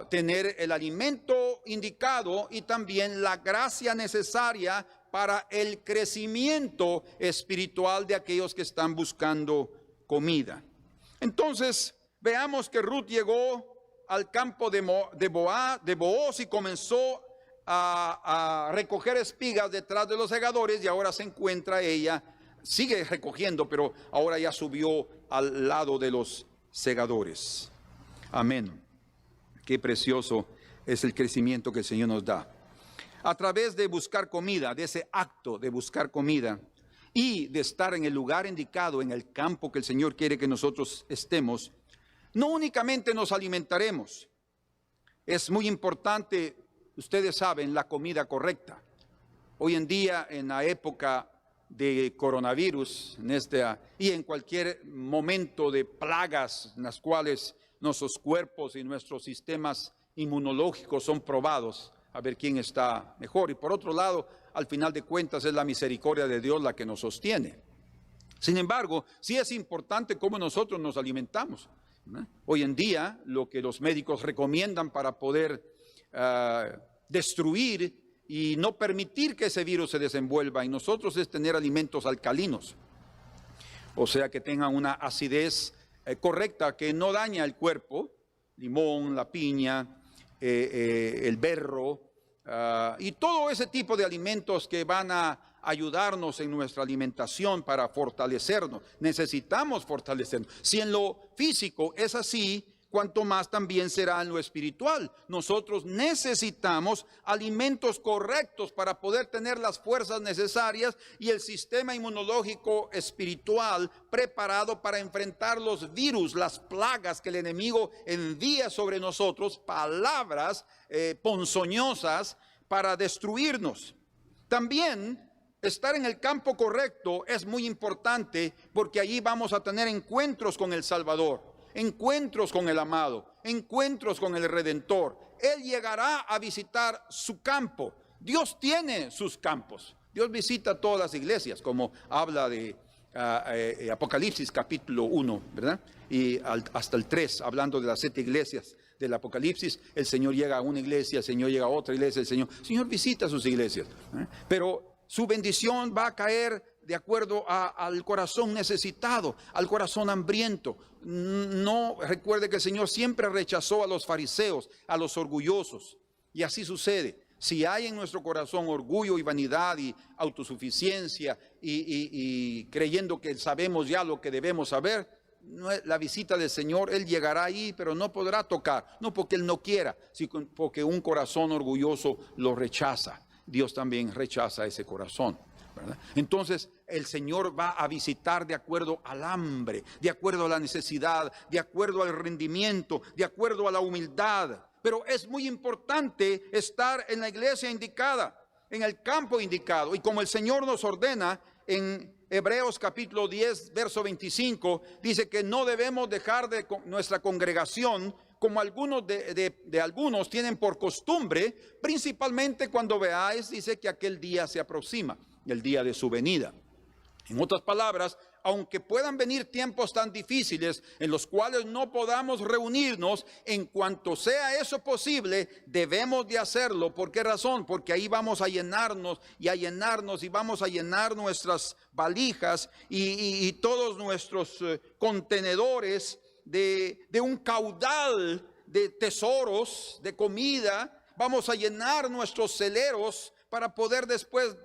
tener el alimento indicado y también la gracia necesaria para el crecimiento espiritual de aquellos que están buscando comida. Entonces, veamos que Ruth llegó al campo de Booz y comenzó a recoger espigas detrás de los segadores, y ahora se encuentra ella, sigue recogiendo, pero ahora ya subió al lado de los segadores. Amén. Qué precioso es el crecimiento que el Señor nos da. A través de buscar comida, de ese acto de buscar comida y de estar en el lugar indicado, en el campo que el Señor quiere que nosotros estemos, no únicamente nos alimentaremos. Es muy importante, ustedes saben, la comida correcta. Hoy en día, en la época de coronavirus, y en cualquier momento de plagas en las cuales nuestros cuerpos y nuestros sistemas inmunológicos son probados, a ver quién está mejor. Y por otro lado, al final de cuentas, es la misericordia de Dios la que nos sostiene. Sin embargo, sí es importante cómo nosotros nos alimentamos. Hoy en día, lo que los médicos recomiendan para poder destruir y no permitir que ese virus se desenvuelva en nosotros es tener alimentos alcalinos, o sea, que tengan una acidez correcta, que no daña el cuerpo: limón, la piña, el berro, y todo ese tipo de alimentos que van a ayudarnos en nuestra alimentación para fortalecernos. Necesitamos fortalecernos. Si en lo físico es así, cuanto más también será en lo espiritual. Nosotros necesitamos alimentos correctos para poder tener las fuerzas necesarias y el sistema inmunológico espiritual preparado para enfrentar los virus, las plagas que el enemigo envía sobre nosotros, palabras ponzoñosas para destruirnos. También estar en el campo correcto es muy importante, porque allí vamos a tener encuentros con el Salvador, encuentros con el amado, encuentros con el Redentor. Él llegará a visitar su campo. Dios tiene sus campos. Dios visita todas las iglesias, como habla de Apocalipsis capítulo 1, ¿verdad? Y hasta el 3, hablando de las 7 iglesias del Apocalipsis. El Señor llega a una iglesia, el Señor llega a otra iglesia, el Señor visita sus iglesias. Pero su bendición va a caer de acuerdo al corazón necesitado, al corazón hambriento. No, recuerde que el Señor siempre rechazó a los fariseos, a los orgullosos. Y así sucede. Si hay en nuestro corazón orgullo y vanidad y autosuficiencia y creyendo que sabemos ya lo que debemos saber, la visita del Señor, Él llegará ahí, pero no podrá tocar. No porque Él no quiera, sino porque un corazón orgulloso lo rechaza. Dios también rechaza ese corazón, ¿verdad? Entonces el Señor va a visitar de acuerdo al hambre, de acuerdo a la necesidad, de acuerdo al rendimiento, de acuerdo a la humildad. Pero es muy importante estar en la iglesia indicada. en el campo indicado. Y como el Señor nos ordena en Hebreos capítulo 10, verso 25, dice que no debemos dejar de nuestra congregación, como algunos de algunos tienen por costumbre, principalmente cuando veáis, dice que aquel día se aproxima, el día de su venida. En otras palabras, aunque puedan venir tiempos tan difíciles en los cuales no podamos reunirnos, en cuanto sea eso posible, debemos de hacerlo. ¿Por qué razón? Porque ahí vamos a llenarnos y vamos a llenar nuestras valijas y todos nuestros contenedores de un caudal de tesoros, de comida. Vamos a llenar nuestros celeros para poder después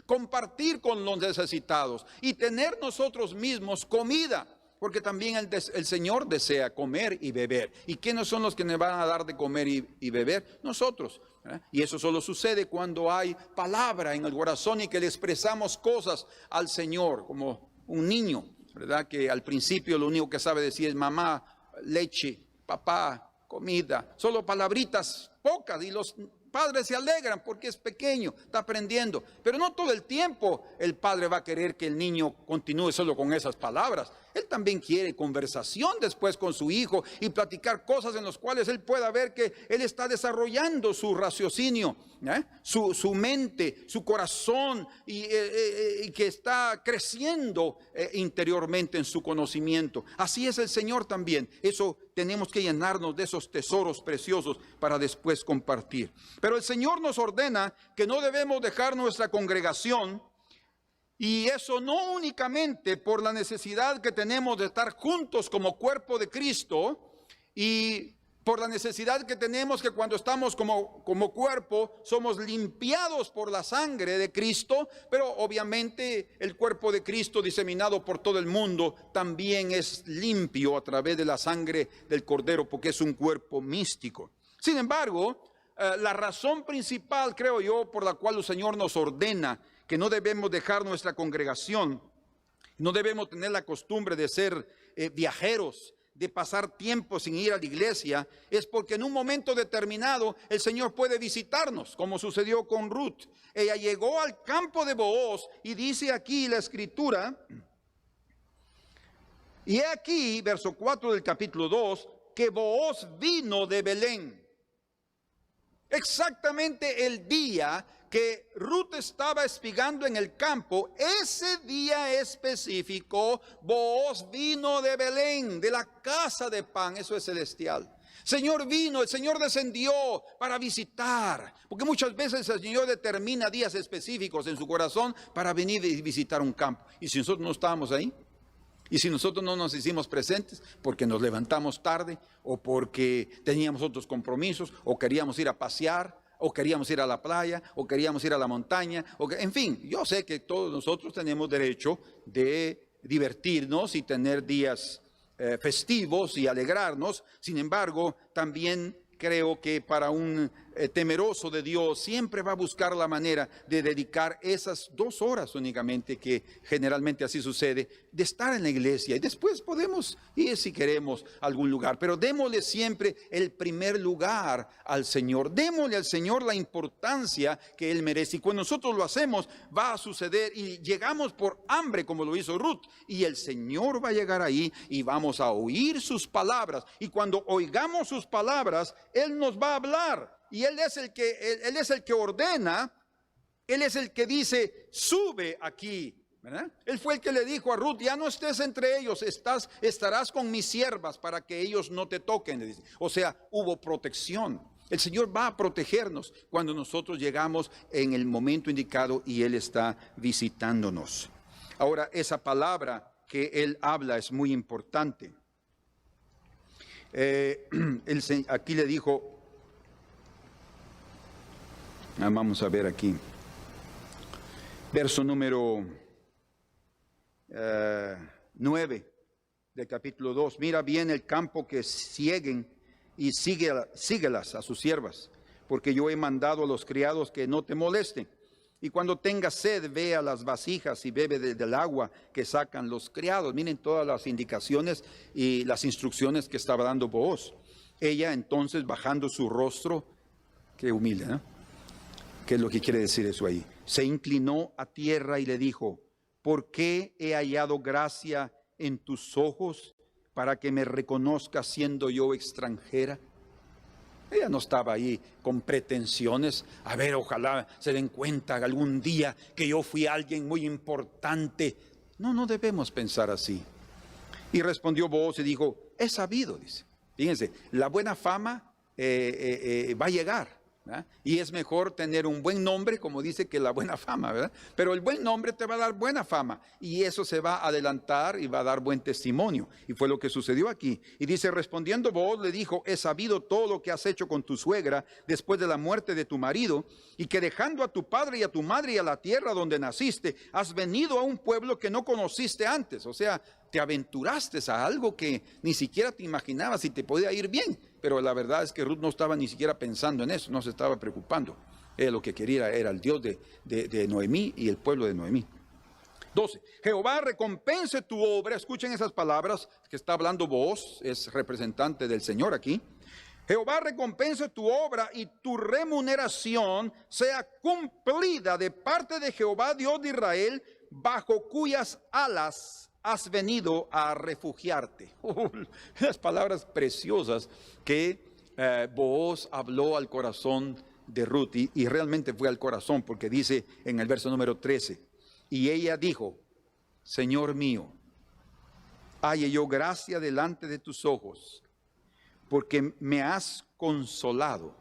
compartir con los necesitados y tener nosotros mismos comida, porque también el Señor desea comer y beber. ¿Y quiénes son los que nos van a dar de comer y beber? Nosotros, ¿verdad? Y eso solo sucede cuando hay palabra en el corazón y que le expresamos cosas al Señor, como un niño, ¿verdad? Que al principio lo único que sabe decir es mamá, leche, papá, comida, solo palabritas pocas, y los padres se alegran porque es pequeño, está aprendiendo. Pero no todo el tiempo el padre va a querer que el niño continúe solo con esas palabras. Él también quiere conversación después con su hijo y platicar cosas en las cuales él pueda ver que él está desarrollando su raciocinio, su mente, su corazón, y que está creciendo interiormente en su conocimiento. Así es el Señor también. Eso tenemos que llenarnos de esos tesoros preciosos para después compartir. Pero el Señor nos ordena que no debemos dejar nuestra congregación, y eso no únicamente por la necesidad que tenemos de estar juntos como cuerpo de Cristo, y por la necesidad que tenemos que cuando estamos como cuerpo somos limpiados por la sangre de Cristo, pero obviamente el cuerpo de Cristo diseminado por todo el mundo también es limpio a través de la sangre del Cordero, porque es un cuerpo místico. Sin embargo, la razón principal, creo yo, por la cual el Señor nos ordena que no debemos dejar nuestra congregación, no debemos tener la costumbre de ser viajeros, de pasar tiempo sin ir a la iglesia, es porque en un momento determinado el Señor puede visitarnos, como sucedió con Ruth. Ella llegó al campo de Booz y dice aquí la escritura, y he aquí, verso 4 del capítulo 2, que Booz vino de Belén. Exactamente el día que Ruth estaba espigando en el campo, ese día específico, Booz vino de Belén, de la casa de pan. Eso es celestial. Señor vino, el Señor descendió para visitar, porque muchas veces el Señor determina días específicos en su corazón para venir y visitar un campo. Y si nosotros no estábamos ahí, y si nosotros no nos hicimos presentes porque nos levantamos tarde, o porque teníamos otros compromisos, o queríamos ir a pasear, o queríamos ir a la playa, o queríamos ir a la montaña, en fin, yo sé que todos nosotros tenemos derecho de divertirnos y tener días festivos y alegrarnos. Sin embargo, también creo que para un temeroso de Dios siempre va a buscar la manera de dedicar esas 2 horas únicamente, que generalmente así sucede, de estar en la iglesia, y después podemos ir si queremos a algún lugar, pero démosle siempre el primer lugar al Señor, démosle al Señor la importancia que Él merece, y cuando nosotros lo hacemos va a suceder, y llegamos por hambre como lo hizo Ruth, y el Señor va a llegar ahí y vamos a oír sus palabras, y cuando oigamos sus palabras Él nos va a hablar. Y Él es el que ordena, Él es el que dice, sube aquí, ¿verdad? Él fue el que le dijo a Ruth, ya no estés entre ellos, estarás con mis siervas para que ellos no te toquen, le dice. O sea, hubo protección. El Señor va a protegernos cuando nosotros llegamos en el momento indicado y Él está visitándonos. Ahora, esa palabra que Él habla es muy importante. Aquí le dijo, vamos a ver aquí, verso número 9 del capítulo 2. Mira bien el campo que sieguen y síguelas a sus siervas, porque yo he mandado a los criados que no te molesten. Y cuando tengas sed, ve a las vasijas y bebe del agua que sacan los criados. Miren todas las indicaciones y las instrucciones que estaba dando Booz. Ella entonces, bajando su rostro, qué humilde, ¿no? ¿Qué es lo que quiere decir eso ahí? Se inclinó a tierra y le dijo: ¿por qué he hallado gracia en tus ojos para que me reconozcas siendo yo extranjera? Ella no estaba ahí con pretensiones. A ver, ojalá se den cuenta algún día que yo fui alguien muy importante. No, no debemos pensar así. Y respondió Booz y dijo: he sabido, dice. Fíjense, la buena fama va a llegar, ¿verdad? Y es mejor tener un buen nombre, como dice, que la buena fama, ¿verdad? Pero el buen nombre te va a dar buena fama, y eso se va a adelantar y va a dar buen testimonio. Y fue lo que sucedió aquí. Y dice: respondiendo Booz le dijo: he sabido todo lo que has hecho con tu suegra después de la muerte de tu marido, y que dejando a tu padre y a tu madre y a la tierra donde naciste, has venido a un pueblo que no conociste antes. O sea, te aventuraste a algo que ni siquiera te imaginabas si te podía ir bien. Pero la verdad es que Ruth no estaba ni siquiera pensando en eso, no se estaba preocupando. Ella lo que quería era el Dios de Noemí y el pueblo de Noemí. 12. Jehová recompense tu obra. Escuchen esas palabras que está hablando Booz, es representante del Señor aquí. Jehová recompense tu obra y tu remuneración sea cumplida de parte de Jehová Dios de Israel, bajo cuyas alas has venido a refugiarte. Las palabras preciosas que Booz habló al corazón de Ruth, y realmente fue al corazón, porque dice en el verso número 13: y ella dijo: Señor mío, halle yo gracia delante de tus ojos, porque me has consolado.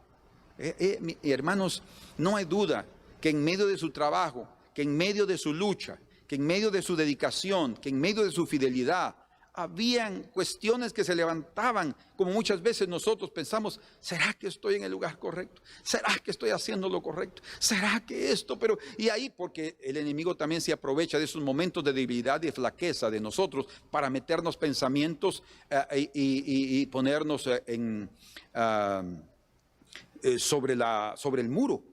Hermanos, no hay duda que en medio de su trabajo, que en medio de su lucha, que en medio de su dedicación, que en medio de su fidelidad, habían cuestiones que se levantaban, como muchas veces nosotros pensamos: ¿será que estoy en el lugar correcto? ¿Será que estoy haciendo lo correcto? ¿Será que esto? Pero, y ahí, porque el enemigo también se aprovecha de esos momentos de debilidad y flaqueza de nosotros para meternos pensamientos y ponernos sobre el muro.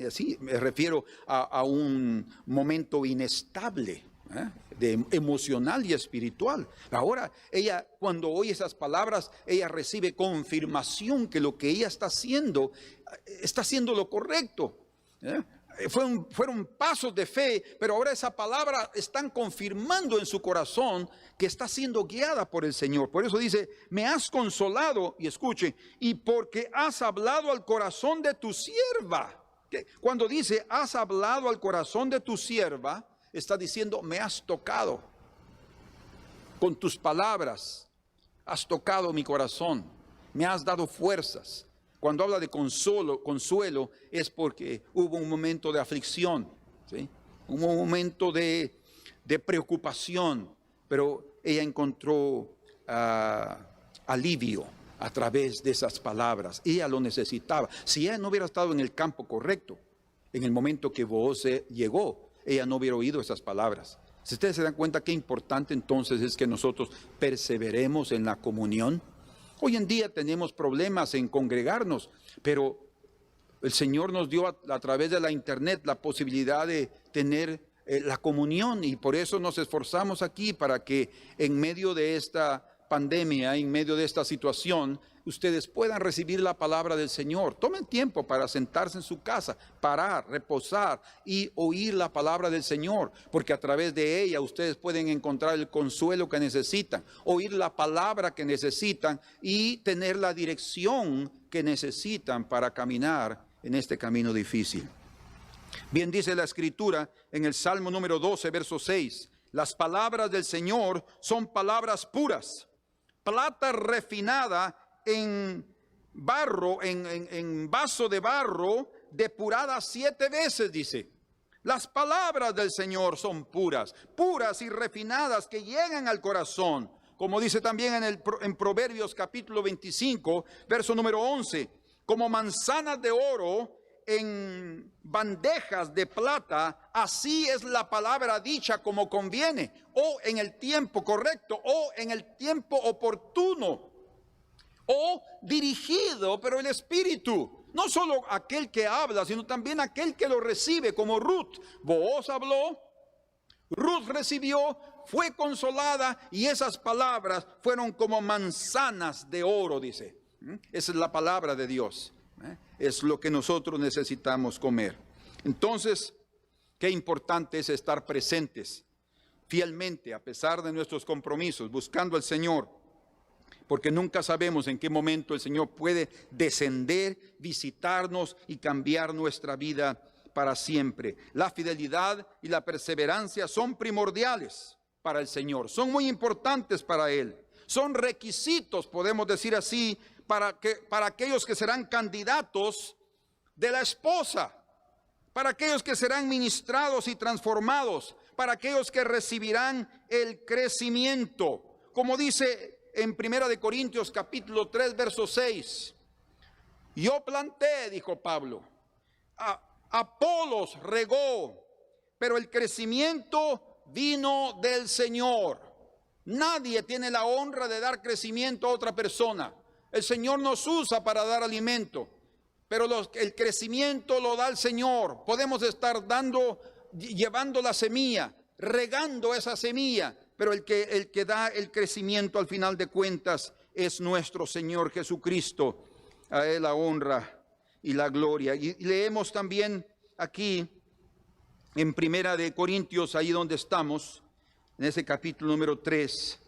Así me refiero a un momento inestable, emocional y espiritual. Ahora ella, cuando oye esas palabras, ella recibe confirmación que lo que ella está haciendo lo correcto. Fueron pasos de fe, pero ahora esa palabra están confirmando en su corazón que está siendo guiada por el Señor. Por eso dice: me has consolado, y escuche, y porque has hablado al corazón de tu sierva. Cuando dice has hablado al corazón de tu sierva, está diciendo: me has tocado con tus palabras, has tocado mi corazón, me has dado fuerzas. Cuando habla de consuelo es porque hubo un momento de aflicción, ¿sí? Hubo un momento de preocupación, pero ella encontró alivio a través de esas palabras. Ella lo necesitaba. Si ella no hubiera estado en el campo correcto, en el momento que Booz llegó, ella no hubiera oído esas palabras. Si ustedes se dan cuenta qué importante entonces es que nosotros perseveremos en la comunión. Hoy en día tenemos problemas en congregarnos, pero el Señor nos dio a través de la internet la posibilidad de tener la comunión, y por eso nos esforzamos aquí para que en medio de esta pandemia, en medio de esta situación, ustedes puedan recibir la palabra del Señor. Tomen tiempo para sentarse en su casa, parar, reposar y oír la palabra del Señor, porque a través de ella ustedes pueden encontrar el consuelo que necesitan, oír la palabra que necesitan y tener la dirección que necesitan para caminar en este camino difícil. Bien dice la Escritura en el Salmo número 12, verso 6: las palabras del Señor son palabras puras, plata refinada en barro, en vaso de barro, depurada 7 veces, dice. Las palabras del Señor son puras, puras y refinadas, que llegan al corazón. Como dice también en Proverbios capítulo 25, verso número 11: como manzanas de oro en bandejas de plata, así es la palabra dicha como conviene, o en el tiempo correcto, o en el tiempo oportuno, o dirigido, pero el Espíritu. No solo aquel que habla, sino también aquel que lo recibe, como Ruth. Booz habló, Ruth recibió, fue consolada, y esas palabras fueron como manzanas de oro, dice. Esa es la palabra de Dios. Es lo que nosotros necesitamos comer. Entonces, qué importante es estar presentes fielmente, a pesar de nuestros compromisos, buscando al Señor, porque nunca sabemos en qué momento el Señor puede descender, visitarnos y cambiar nuestra vida para siempre. La fidelidad y la perseverancia son primordiales para el Señor, son muy importantes para Él, son requisitos, podemos decir así, para aquellos que serán candidatos de la esposa, para aquellos que serán ministrados y transformados, para aquellos que recibirán el crecimiento. Como dice en 1 Corintios capítulo 3, verso 6, yo planté, dijo Pablo, Apolos regó, pero el crecimiento vino del Señor. Nadie tiene la honra de dar crecimiento a otra persona. El Señor nos usa para dar alimento, pero el crecimiento lo da el Señor. Podemos estar llevando la semilla, regando esa semilla, pero el que da el crecimiento al final de cuentas es nuestro Señor Jesucristo. A Él la honra y la gloria. Y leemos también aquí en 1 Corintios, ahí donde estamos, en ese capítulo número 3,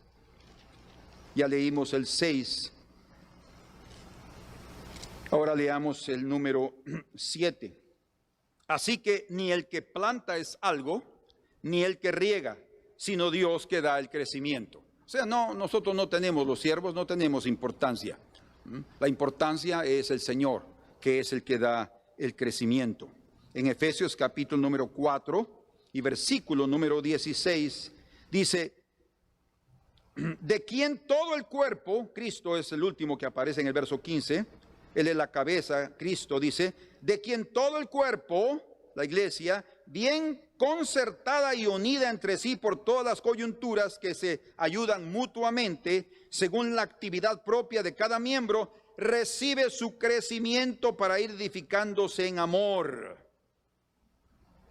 ya leímos el 6. Ahora leamos el número 7. Así que ni el que planta es algo, ni el que riega, sino Dios que da el crecimiento. O sea, nosotros no tenemos, los siervos no tenemos importancia. La importancia es el Señor, que es el que da el crecimiento. En Efesios capítulo número 4 y versículo número 16, dice, de quien todo el cuerpo, Cristo es el último que aparece en el verso 15, Él es la cabeza, Cristo dice, de quien todo el cuerpo, la iglesia, bien concertada y unida entre sí por todas las coyunturas que se ayudan mutuamente, según la actividad propia de cada miembro, recibe su crecimiento para ir edificándose en amor.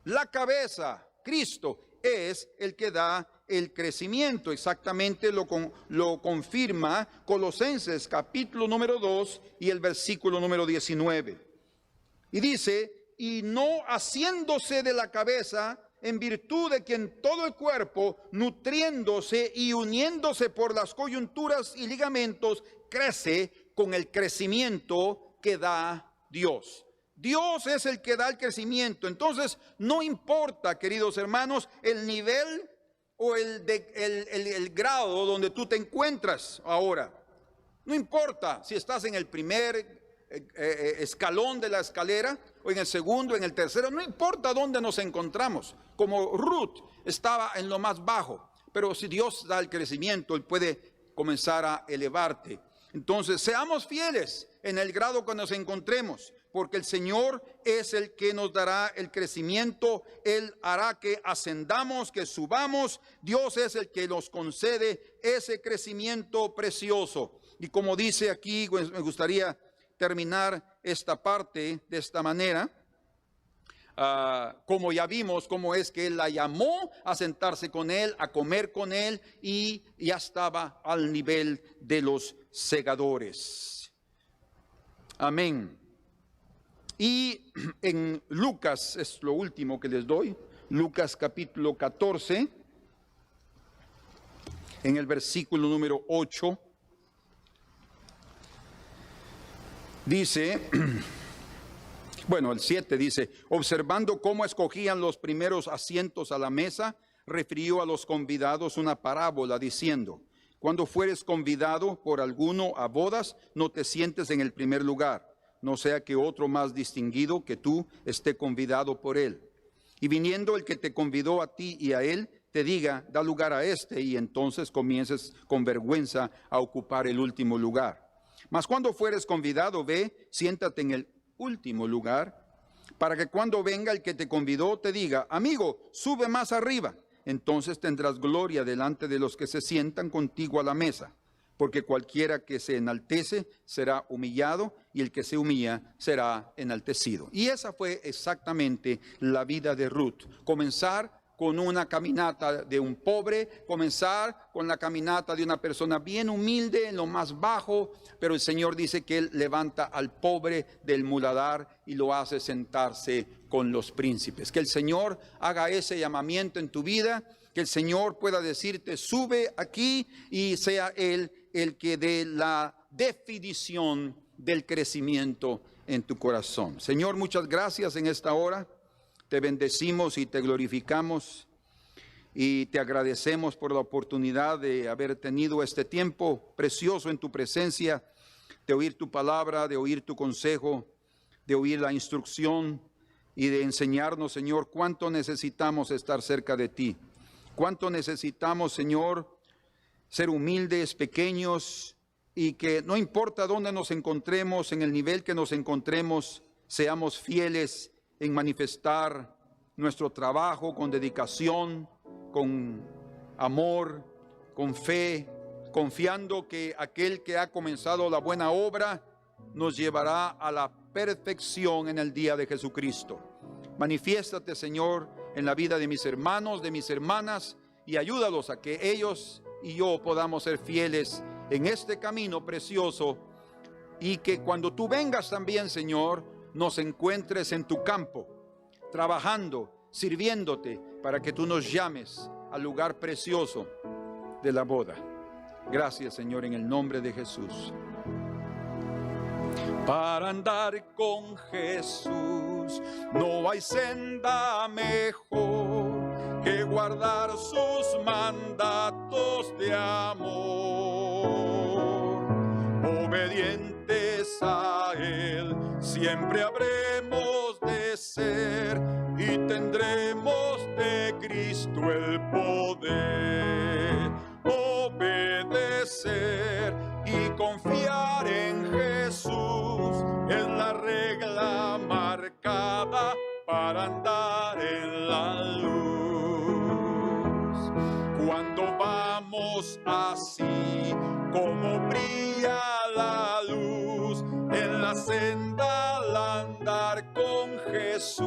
La cabeza, Cristo, es el que da el crecimiento. Exactamente lo confirma Colosenses capítulo número 2 y el versículo número 19. Y dice, y no haciéndose de la cabeza, en virtud de quien todo el cuerpo, nutriéndose y uniéndose por las coyunturas y ligamentos, crece con el crecimiento que da Dios. Dios es el que da el crecimiento. Entonces, no importa, queridos hermanos, el nivel o el grado donde tú te encuentras ahora. No importa si estás en el primer escalón de la escalera o en el segundo, en el tercero, no importa dónde nos encontramos. Como Ruth estaba en lo más bajo, pero si Dios da el crecimiento, Él puede comenzar a elevarte. Entonces, seamos fieles en el grado que nos encontremos, porque el Señor es el que nos dará el crecimiento. Él hará que ascendamos, que subamos. Dios es el que nos concede ese crecimiento precioso. Y como dice aquí, pues, me gustaría terminar esta parte de esta manera. Como ya vimos, cómo es que Él la llamó a sentarse con Él, a comer con Él, y ya estaba al nivel de los segadores. Amén. Y en Lucas, es lo último que les doy, Lucas capítulo 14, en el versículo número 8, dice, bueno, el 7 dice, observando cómo escogían los primeros asientos a la mesa, refirió a los convidados una parábola diciendo, cuando fueres convidado por alguno a bodas, no te sientes en el primer lugar, no sea que otro más distinguido que tú esté convidado por él. Y viniendo el que te convidó a ti y a él, te diga, da lugar a este, y entonces comiences con vergüenza a ocupar el último lugar. Mas cuando fueres convidado, ve, siéntate en el último lugar, para que cuando venga el que te convidó te diga, amigo, sube más arriba. Entonces tendrás gloria delante de los que se sientan contigo a la mesa. Porque cualquiera que se enaltece será humillado, y el que se humilla será enaltecido. Y esa fue exactamente la vida de Ruth. Comenzar con una caminata de un pobre, comenzar con la caminata de una persona bien humilde, en lo más bajo, pero el Señor dice que Él levanta al pobre del muladar y lo hace sentarse con los príncipes. Que el Señor haga ese llamamiento en tu vida, que el Señor pueda decirte, sube aquí, y sea Él el que dé la definición del crecimiento en tu corazón. Señor, muchas gracias en esta hora. Te bendecimos y te glorificamos y te agradecemos por la oportunidad de haber tenido este tiempo precioso en tu presencia, de oír tu palabra, de oír tu consejo, de oír la instrucción y de enseñarnos, Señor, cuánto necesitamos estar cerca de ti. Cuánto necesitamos, Señor, ser humildes, pequeños, y que no importa dónde nos encontremos, en el nivel que nos encontremos, seamos fieles en manifestar nuestro trabajo con dedicación, con amor, con fe, confiando que aquel que ha comenzado la buena obra nos llevará a la perfección en el día de Jesucristo. Manifiéstate, Señor, en la vida de mis hermanos, de mis hermanas, y ayúdalos a que ellos y yo podamos ser fieles en este camino precioso, y que cuando tú vengas también, Señor, nos encuentres en tu campo, trabajando, sirviéndote, para que tú nos llames al lugar precioso de la boda. Gracias, Señor, en el nombre de Jesús. Para andar con Jesús no hay senda mejor que guardar sus mandatos de amor. Obedientes a Él siempre habremos de ser, y tendremos de Cristo el poder. Obedecer y confiar en Jesús es la regla marcada para andar en la luz. Cuando vamos así como brilla la luz en la senda al andar con Jesús,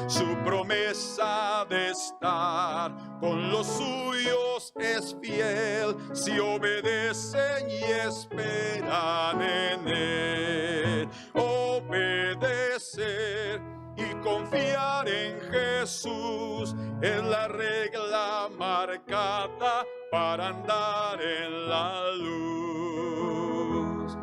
su promesa de estar con los suyos es fiel si obedecen y esperan en Él. Obedecer y confiar en Jesús es la regla marcada para andar en la luz.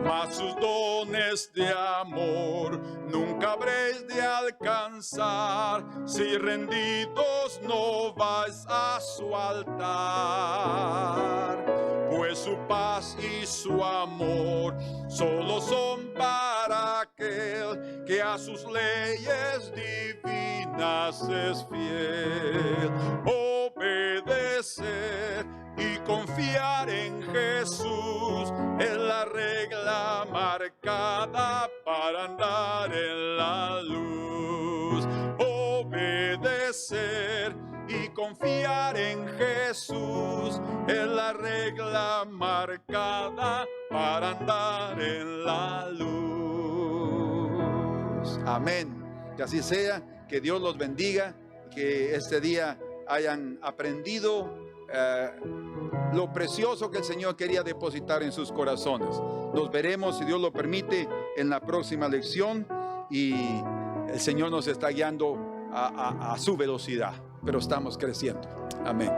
Mas sus dones de amor nunca habréis de alcanzar si rendidos no vais a su altar, pues su paz y su amor solo son para aquel que a sus leyes divinas es fiel. Obedecer y confiar en Jesús es la regla marcada para andar en la luz. Obedecer y confiar en Jesús es la regla marcada para andar en la luz. Amén. Que así sea, que Dios los bendiga, que este día hayan aprendido lo precioso que el Señor quería depositar en sus corazones. Nos veremos, si Dios lo permite, en la próxima lección, y el Señor nos está guiando a su velocidad, pero estamos creciendo. Amén.